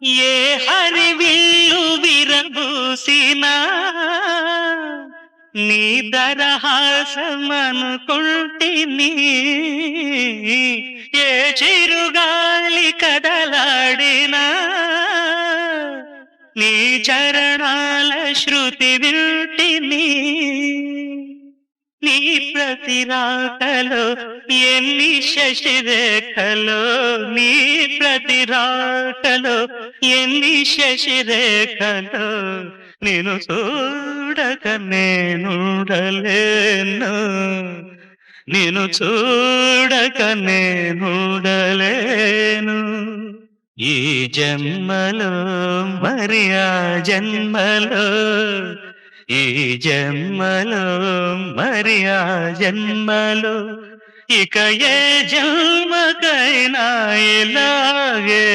ఏ హరివిల్లు విరబూసినా నీ దరహాసమనుకుంటిని. ఏ చిరుగాలి కదలాడినా నీ చరణాల శృతి వింటిని. నీ ప్రతి రాకలో ఎన్ని శశిరేఖలో, నీ ప్రతి రాకలో ఎన్ని శశిరేఖలో, నిన్ను చూడక నేనుండలేను, నిన్ను చూడక నేనుండలేను. ఈ జన్మలో మరి ఆ జన్మలో, ఈ జన్మలో మరి ఆ జన్మలో, ఇక ఏ జన్మకైనా ఇలాగే